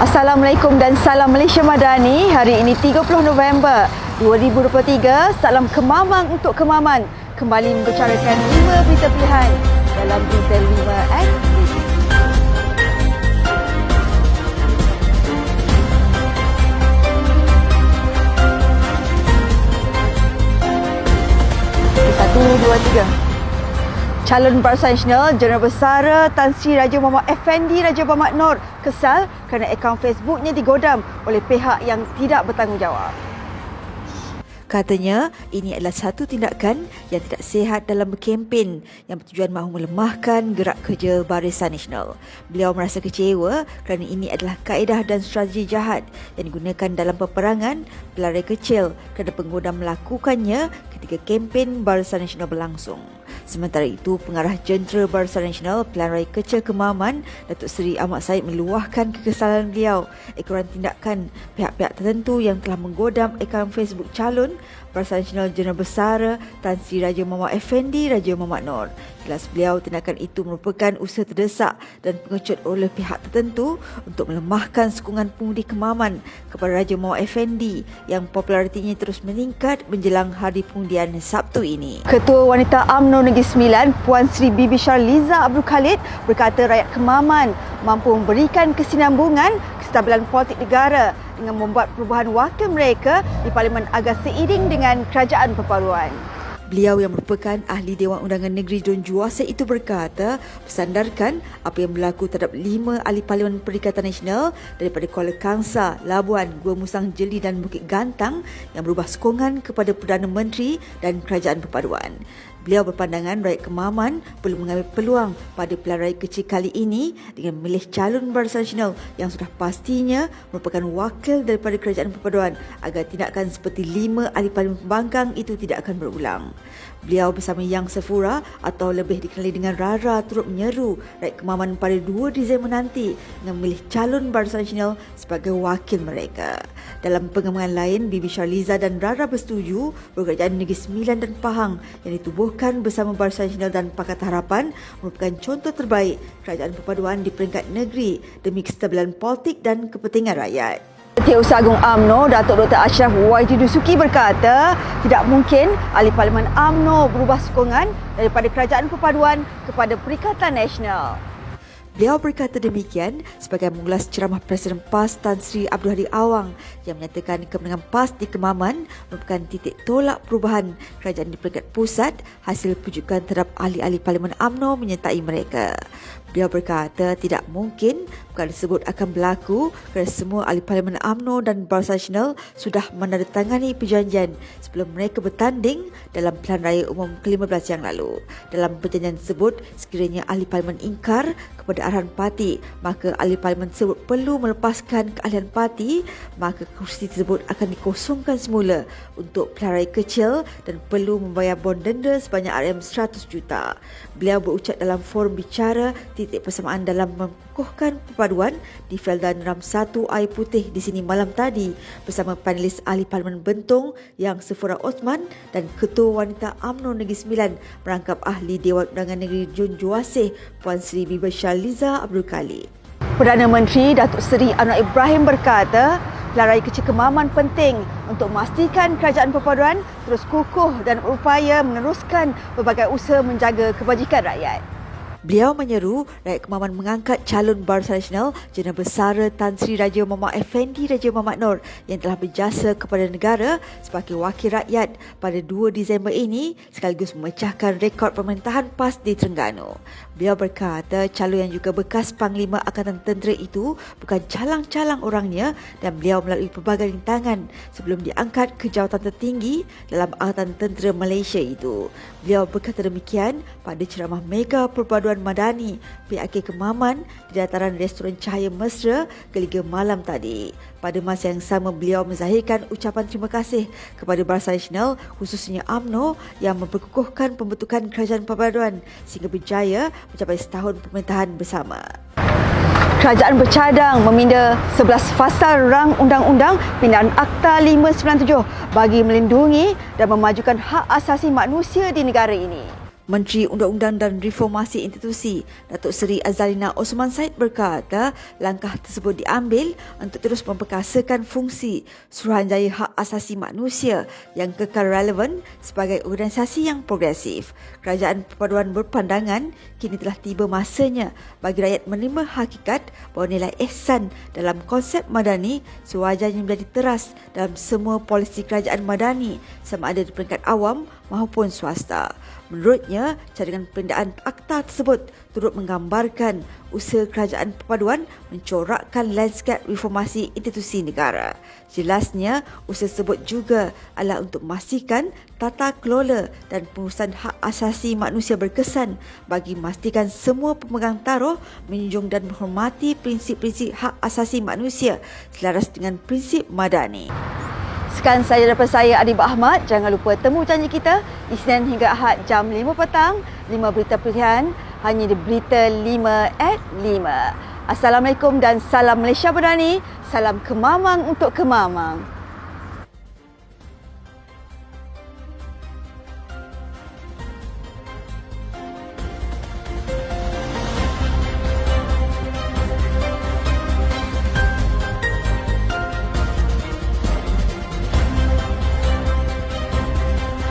Assalamualaikum dan salam Malaysia Madani. Hari ini 30 November 2023. Salam kemamang untuk kemaman. Kembali membicarakan 5 berita pilihan dalam Berita 5 Aktif. Satu, dua, tiga. Calon Barisan Nasional Jeneral Besar Tan Sri Raja Muhammad Effendi Raja Berhad Noor kesal kerana akaun Facebooknya digodam oleh pihak yang tidak bertanggungjawab. Katanya, ini adalah satu tindakan yang tidak sihat dalam berkempen yang bertujuan mahu melemahkan gerak kerja Barisan Nasional. Beliau merasa kecewa kerana ini adalah kaedah dan strategi jahat yang digunakan dalam peperangan pelari kecil kerana penggodam melakukannya ketika kempen Barisan Nasional berlangsung. Sementara itu, Pengarah Jentera Barisan Nasional Pilihan Raya Kecil Kemaman, Datuk Seri Ahmad Said meluahkan kekesalan beliau ekoran tindakan pihak-pihak tertentu yang telah menggodam akaun Facebook calon Barisan Nasional Jeneral Besar Tan Sri Raja Muhammad Effendi Raja Berhad Noor. Jelas beliau tindakan itu merupakan usaha terdesak dan pengecut oleh pihak tertentu untuk melemahkan sokongan pengundi Kemaman kepada Raja Muhammad Effendi yang popularitinya terus meningkat menjelang hari pengundian Sabtu ini. Ketua Wanita UMNO Negeri Sembilan, Puan Sri Bibi Sharliza Abdul Khalid berkata rakyat Kemaman mampu memberikan kesinambungan kestabilan politik negara dengan membuat perubahan wakil mereka di Parlimen agar seiring dengan kerajaan perpaduan. Beliau yang merupakan ahli Dewan Undangan Negeri Don Juwaseh itu berkata, bersandarkan apa yang berlaku terhadap 5 ahli Parlimen Perikatan Nasional daripada Kuala Kangsar, Labuan, Gua Musang Jeli dan Bukit Gantang yang berubah sokongan kepada Perdana Menteri dan Kerajaan Perpaduan. Beliau berpandangan rakyat Kemaman perlu mengambil peluang pada pilihan raya kecil kali ini dengan memilih calon Barisan Nasional yang sudah pastinya merupakan wakil daripada Kerajaan Perpaduan agar tindakan seperti 5 ahli Parlimen pembangkang itu tidak akan berulang. Beliau bersama Yang Sefura atau lebih dikenali dengan Rara turut menyeru rakyat Kemaman pada 2 Disember nanti dengan memilih calon Barisan Nasional sebagai wakil mereka. Dalam pengembangan lain, Bibi Sharliza dan Rara bersetuju Kerajaan Negeri Sembilan dan Pahang yang ditubuhkan bersama Barisan Nasional dan Pakatan Harapan merupakan contoh terbaik kerajaan perpaduan di peringkat negeri demi kestabilan politik dan kepentingan rakyat. Setiausaha Agung UMNO, Datuk Dr. Ashraf YT Dusuki berkata, tidak mungkin ahli Parlimen UMNO berubah sokongan daripada Kerajaan Perpaduan kepada Perikatan Nasional. Beliau berkata demikian sebagai mengulas ceramah Presiden PAS Tan Sri Abdul Hadi Awang yang menyatakan kemenangan PAS di Kemaman merupakan titik tolak perubahan kerajaan di peringkat pusat hasil pujukan terhadap ahli-ahli Parlimen UMNO menyertai mereka. Beliau berkata tidak mungkin perkara tersebut akan berlaku kerana semua ahli Parlimen UMNO dan Barisan Nasional sudah menandatangani perjanjian sebelum mereka bertanding dalam pilihan raya umum ke-15 yang lalu. Dalam perjanjian tersebut, sekiranya ahli Parlimen ingkar kepada arahan parti, maka ahli Parlimen tersebut perlu melepaskan keahlian parti, maka kursi tersebut akan dikosongkan semula untuk pilihan raya kecil dan perlu membayar bon denda sebanyak RM100 juta. Beliau berucap dalam forum bicara titik persamaan dalam mengukuhkan perpaduan di Feldan Ram 1 Air Putih di sini malam tadi bersama panelis ahli Parlimen Bentong Yang Sefura Osman dan Ketua Wanita UMNO Negeri Sembilan merangkap ahli Dewan Undangan Negeri Don Juwaseh Puan Sri Bibi Sharliza Abdul Khalid. Perdana Menteri Datuk Seri Anwar Ibrahim berkata, pilihan raya kecil Kemaman penting untuk memastikan kerajaan perpaduan terus kukuh dan berupaya meneruskan berbagai usaha menjaga kebajikan rakyat. Beliau menyeru rakyat Kemaman mengangkat calon Barisan Nasional Jeneral Besar Tan Sri Raja Muhammad Effendi Raja Berhad Noor yang telah berjasa kepada negara sebagai wakil rakyat pada 2 Disember ini sekaligus memecahkan rekod pemerintahan PAS di Terengganu. Beliau berkata calon yang juga bekas Panglima Angkatan Tentera itu bukan calang-calang orangnya dan beliau melalui pelbagai rintangan sebelum diangkat ke jawatan tertinggi dalam Angkatan Tentera Malaysia itu. Beliau berkata demikian pada ceramah Mega Perpaduan Madani PAK Kemaman di dataran Restoran Cahaya Mesra ke-3 malam tadi. Pada masa yang sama, beliau menzahirkan ucapan terima kasih kepada Barisan Nasional khususnya UMNO yang memperkukuhkan pembentukan kerajaan perpaduan sehingga berjaya mencapai setahun pemerintahan bersama. Kerajaan bercadang meminda 11 fasal rang undang-undang pindahan Akta 597 bagi melindungi dan memajukan hak asasi manusia di negara ini. Menteri Undang-Undang dan Reformasi Institusi Datuk Seri Azalina Osman Said berkata langkah tersebut diambil untuk terus memperkasakan fungsi Suruhanjaya Hak Asasi Manusia yang kekal relevan sebagai organisasi yang progresif. Kerajaan Perpaduan berpandangan kini telah tiba masanya bagi rakyat menerima hakikat bahawa nilai ihsan dalam konsep madani sewajarnya menjadi teras dalam semua polisi kerajaan madani sama ada di peringkat awam maupun swasta. Menurutnya, cadangan penundaan akta tersebut turut menggambarkan usaha kerajaan perpaduan mencorakkan lanskap reformasi institusi negara. Jelasnya, usaha tersebut juga adalah untuk memastikan tata kelola dan pengurusan hak asasi manusia berkesan bagi memastikan semua pemegang taruh menjunjung dan menghormati prinsip-prinsip hak asasi manusia selaras dengan prinsip madani. Sekian sahaja daripada saya, Adibah Ahmad. Jangan lupa temu janji kita Isnin hingga Ahad jam 5 petang. 5 berita pilihan hanya di Berita 5 at 5. Assalamualaikum dan salam Malaysia Berani. Salam Kemamang untuk Kemamang.